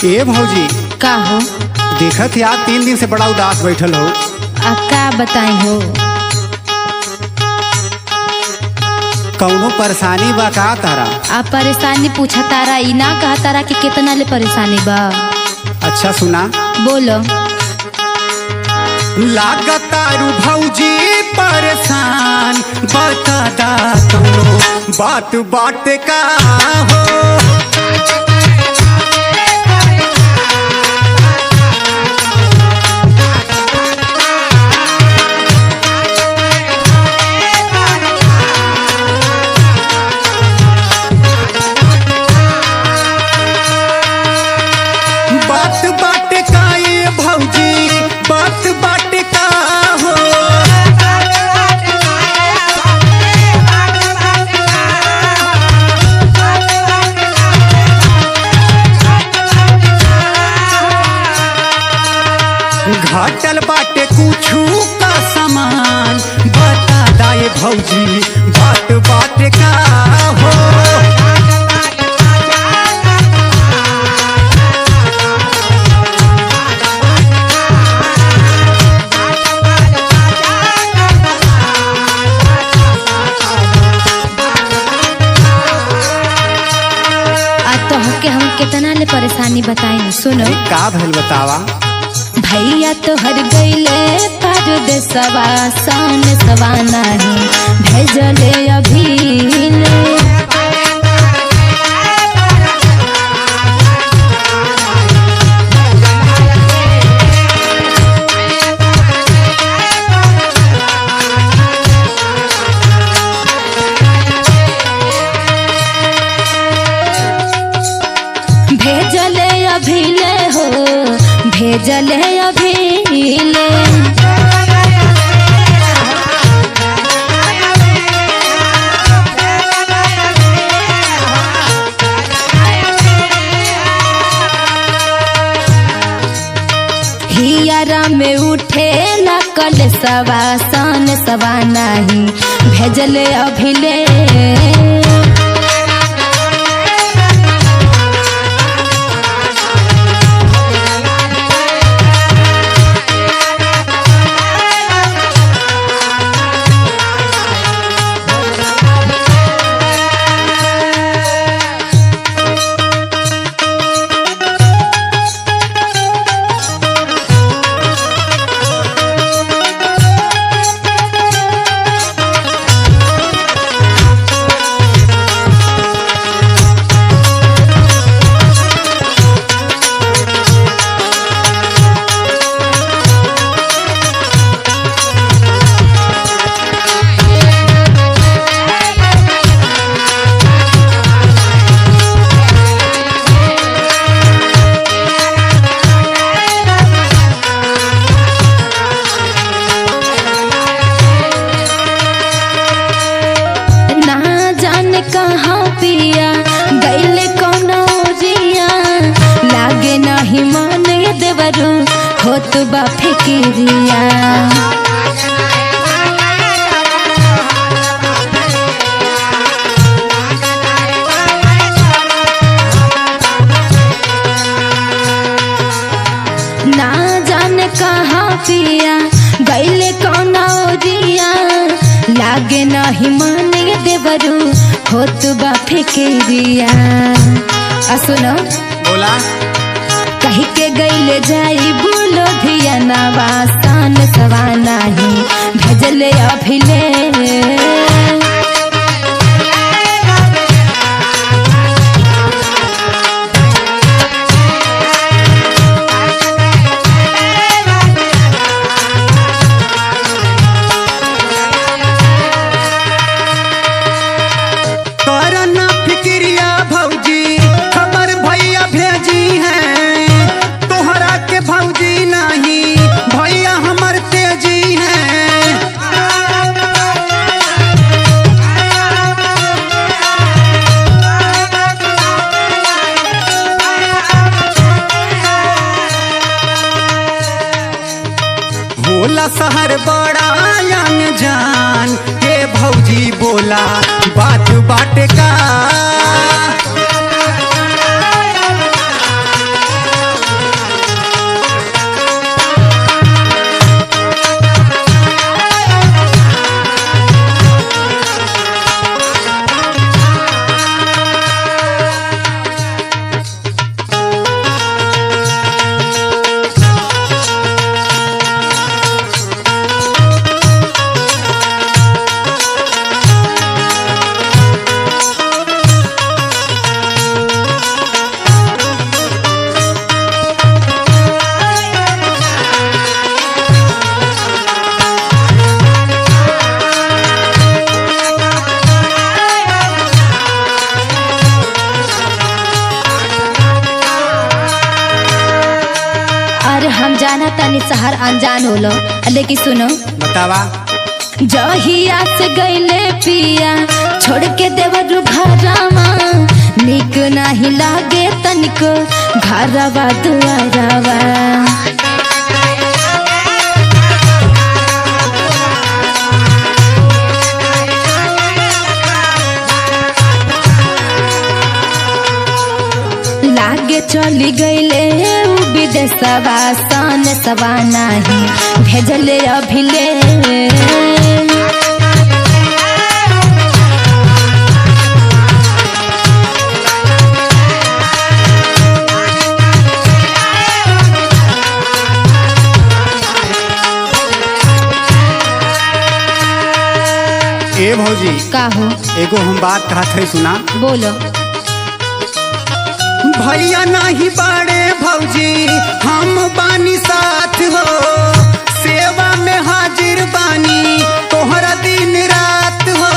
ए भौजी का हो? देखत यार 3 दिन से बड़ा उदास बैठल हो। का बताई हो? कौनो परेशानी बा का तारा? आप परेशानी पूछा तारा, ई ना कहा तारा कि कितना ले परेशानी बा। अच्छा सुना, बोलो। लागतारू भौजी परेशान, बता दा कौनो बात बात का हो। घाटल बाटे कुछू का सामान, बता दाए भौजी बात बात का हो। तोहके हम कितना ले परेशानी बताई, सुनो। का भइल बतावा। भैया तोहर गईले परदेसवा, सन सवा नहीं भेजले अभी। भेजले अभिले हो, भेजले अभिले। हियारा में उठे ला कल सवा, सन सवा नहीं भेजले अभिले। कहाँ पिया गईले कौनो जिया, लागे नहीं मन देवरू होत बा फिकिरिया। ना जाने कहाँ पिया गईले कौनो जिया, लागे नहीं मन देवरू होत बा फिकिरिया। सुनो बोला। कही के गईले जाई बोलो धिया नवा, सन सवा नहीं भेजले अभिले। बोला शहर बड़ा अनजान, हे भौजी बोला बात बात का। तनी सहर अनजान होलो, लेकिन सुनो बतावा। जहिया से गईले पिया छोड़ के देवरू घरवा, निक नहीं लागे तनिको घरवा दुआरवा। लागे चली गईले विदेशवा, सन सवा नाही भेजले अभिले। ए भौजी का हो? एगो हम बात कहत है सुना। बोलो। भैया नहीं बाड़े भौजी, हम बानी साथ हो, सेवा में हाजिर बानी तोहरा दिन रात हो।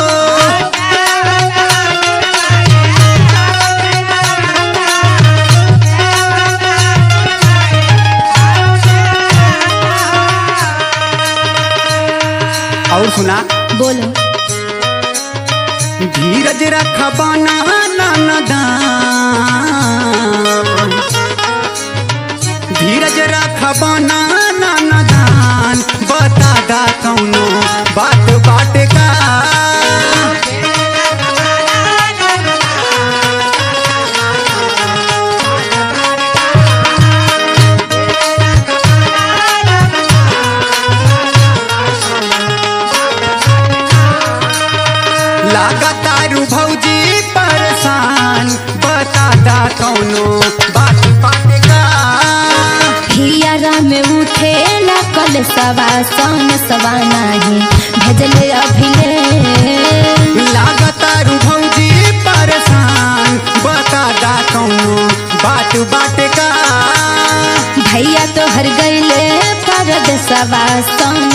और सुना। बोलो। धीरज रख बना नानदान, धीरज रख बना नानदान, बता दा कौनो बात बाट का। लगातारू भौजी परेशान, बता दा कौनो बात बाट का। हियारा में उठे कल सवा, सन सवा नाही भेजले अभिले। लगातारू भौजी परेशान, बता दा कौनो बात बाट का। भैया तो हर गईले परदेसवा, सन